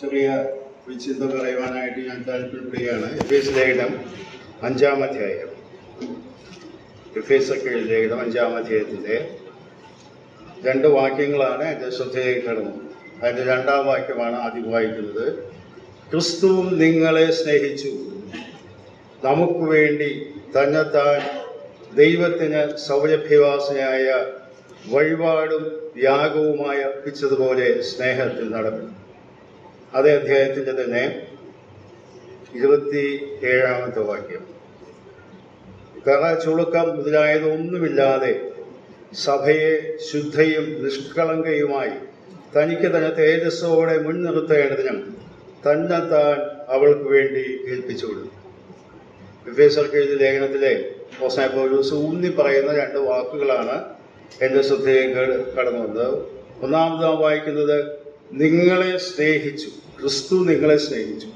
ചെറിയ വിചിന്ത പറയുവാനായിട്ട് ഞാൻ താല്പര്യപ്പെടുകയാണ്. എഫേസ്യ ലേഖനം 5-ാം അധ്യായം. എഫേസ്യർക്ക് എഴുതിയ ലേഖനം 5-ാം അധ്യായത്തിൻ്റെ 2 വാക്യങ്ങളാണ് എൻ്റെ ശ്രദ്ധയിലേക്ക് കടന്നത്. അതിൻ്റെ 2-ാം വാക്യമാണ് ആദ്യം വായിക്കുന്നത്. ക്രിസ്തുവും നിങ്ങളെ സ്നേഹിച്ചു, നമുക്ക് വേണ്ടി തന്നെത്താൻ ദൈവത്തിന് സൗരഭ്യവാസനയായ വഴിപാടും യാഗവുമായി അർപ്പിച്ചതുപോലെ സ്നേഹത്തിൽ നടന്നു. അതേ അധ്യായത്തിൻ്റെ തന്നെ 27-ാമത്തെ വാക്യം. കറ ചുളുക്കം മുതലായതൊന്നുമില്ലാതെ സഭയെ ശുദ്ധയും നിഷ്കളങ്കയുമായി തനിക്ക് തന്നെ തേജസ്സോടെ മുൻനിർത്തേണ്ടതിനും തന്നെത്താൻ അവൾക്ക് വേണ്ടി ഏൽപ്പിച്ചു കൊടുത്തു. എഫേസ്യർക്ക് എഴുതിയ ലേഖനത്തിലെ അപ്പോസ്തലനായ പൗലോസ് ഊന്നി പറയുന്ന 2 വാക്കുകളാണ് എൻ്റെ ശ്രദ്ധയിലേക്ക് കടന്നു വന്നത്. ഒന്നാമതായി വായിക്കുന്നത് നിങ്ങളെ സ്നേഹിച്ചു, ക്രിസ്തു നിങ്ങളെ സ്നേഹിച്ചു,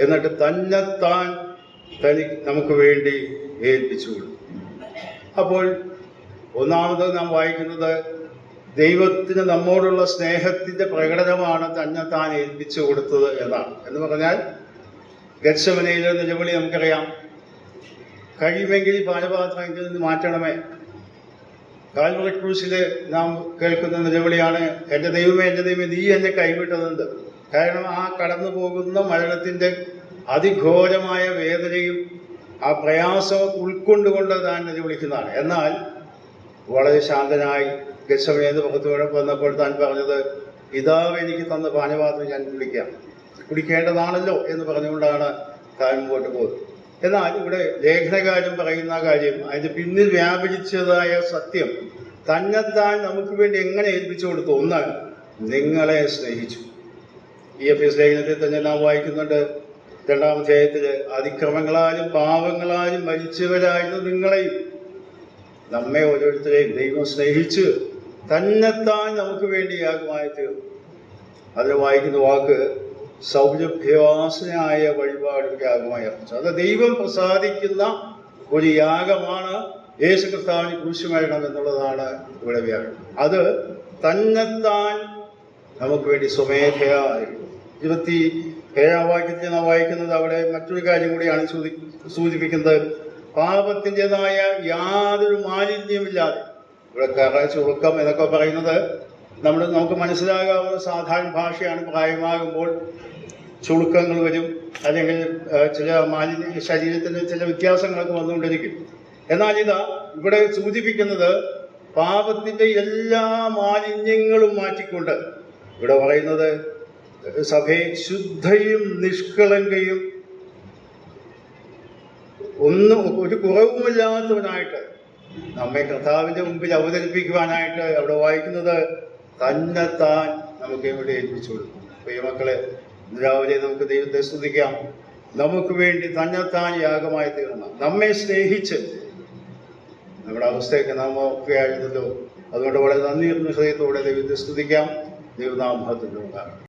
എന്നിട്ട് തന്നെത്താൻ നമുക്ക് വേണ്ടി ഏൽപ്പിച്ചു കൊടുത്തു. അപ്പോൾ ഒന്നാമത് നാം വായിക്കുന്നത് ദൈവത്തിന് നമ്മോടുള്ള സ്നേഹത്തിൻ്റെ പ്രകടനമാണ് തന്നെത്താൻ ഏൽപ്പിച്ചു കൊടുത്തത് എന്നാണ്. എന്ന് പറഞ്ഞാൽ ഗത്സമനയിലെ നിലവിളി നമുക്കറിയാം. കഴിയുമെങ്കിൽ പാനപാത്രമെങ്കിൽ നിന്ന് മാറ്റണമേ. കാൽവറി ക്രൂശിൽ നാം കേൾക്കുന്ന നിലവിളിയാണ്, എൻ്റെ ദൈവമേ നീ എന്നെ കൈവിട്ടതെന്ത്. കാരണം ആ കടന്നു പോകുന്ന മരണത്തിൻ്റെ അതിഘോരമായ വേദനയും ആ പ്രയാസവും ഉൾക്കൊണ്ടുകൊണ്ട് താൻ നിലവിളിക്കുന്നതാണ്. എന്നാൽ വളരെ ശാന്തനായി ഗത്സമനയിൽ പുറത്തു വന്നപ്പോൾ താൻ പറഞ്ഞത്, പിതാവ് എനിക്ക് തന്ന പാനപാത്രം ഞാൻ കുടിക്കേണ്ടതാണല്ലോ എന്ന് പറഞ്ഞുകൊണ്ടാണ് താൻ മുമ്പോട്ട് പോകുന്നത്. എന്നാൽ ഇവിടെ ലേഖനകാരൻ പറയുന്ന കാര്യം, അതിന് പിന്നിൽ വ്യാപരിച്ചതായ സത്യം തന്നെത്താൻ നമുക്ക് വേണ്ടി എങ്ങനെ ഏൽപ്പിച്ചു കൊടുത്തു? ഒന്ന്, നിങ്ങളെ സ്നേഹിച്ചു. ഈ എഫേസ്യ ലേഖനത്തിൽ തന്നെ നാം വായിക്കുന്നുണ്ട് 2-ാം അധ്യായത്തിൽ, അതിക്രമങ്ങളാലും പാപങ്ങളാലും മരിച്ചവരായിരുന്നു നിങ്ങളെയും നമ്മെ ഓരോരുത്തരെയും ദൈവം സ്നേഹിച്ച് തന്നെത്താൻ നമുക്ക് വേണ്ടി യാഗമായി തീർന്നു. അതിൽ വായിക്കുന്ന വാക്ക് സൗരഭ്യവാസനയായ വഴിപാട് യാഗമായി അർപ്പിച്ചു. അത് ദൈവം പ്രസാദിക്കുന്ന ഒരു യാഗമാണ് യേശു കർത്താവിന് ക്രൂശുമരണം എന്നുള്ളതാണ് ഇവിടെ വ്യാഖ്യാനം. അത് തന്നെത്താൻ നമുക്ക് വേണ്ടി സ്വമേധയായി. 27-ാം വാക്യത്തിൽ നാം വായിക്കുന്നത് അവിടെ മറ്റൊരു കാര്യം കൂടിയാണ് സൂചിപ്പിക്കുന്നത്. പാപത്തിൻ്റെതായ യാതൊരു മാലിന്യമില്ലാതെ, ഇവിടെ കറ ചുളുക്കം എന്നൊക്കെ പറയുന്നത് നമുക്ക് മനസ്സിലാകാവുന്ന സാധാരണ ഭാഷയാണ്. പ്രായമാകുമ്പോൾ ചുളുക്കങ്ങൾ വരും, അല്ലെങ്കിൽ ചില ശരീരത്തിന് ചില വ്യത്യാസങ്ങളൊക്കെ വന്നുകൊണ്ടിരിക്കും. എന്നാൽ ഇവിടെ സൂചിപ്പിക്കുന്നത് പാപത്തിൻ്റെ എല്ലാ മാലിന്യങ്ങളും മാറ്റിക്കൊണ്ട് ഇവിടെ പറയുന്നത് സഭയെ ശുദ്ധയും നിഷ്കളങ്കയും ഒരു കുറവുമില്ലാത്തവനായിട്ട് നമ്മെ കർത്താവിൻ്റെ മുമ്പിൽ അവതരിപ്പിക്കുവാനായിട്ട് അവിടെ വായിക്കുന്നത് തന്നെത്താൻ നമുക്ക് ഇവിടെ ഏൽപ്പിച്ചു കൊടുക്കും. പ്രിയമക്കളെ, രാവിലെ നമുക്ക് ദൈവത്തെ സ്തുതിക്കാം. നമുക്ക് വേണ്ടി തന്നെത്താൻ യാഗമായി തീർന്ന, നമ്മെ സ്നേഹിച്ച് നമ്മുടെ അവസ്ഥയൊക്കെ നാം ഒക്കെ ആയിരുന്നല്ലോ. അതുകൊണ്ട് വളരെ നന്ദി ഹൃദയത്തോടെ ദൈവത്തെ സ്തുതിക്കാം. ദൈവനാമത്തിൽ ഉണ്ടാകണം.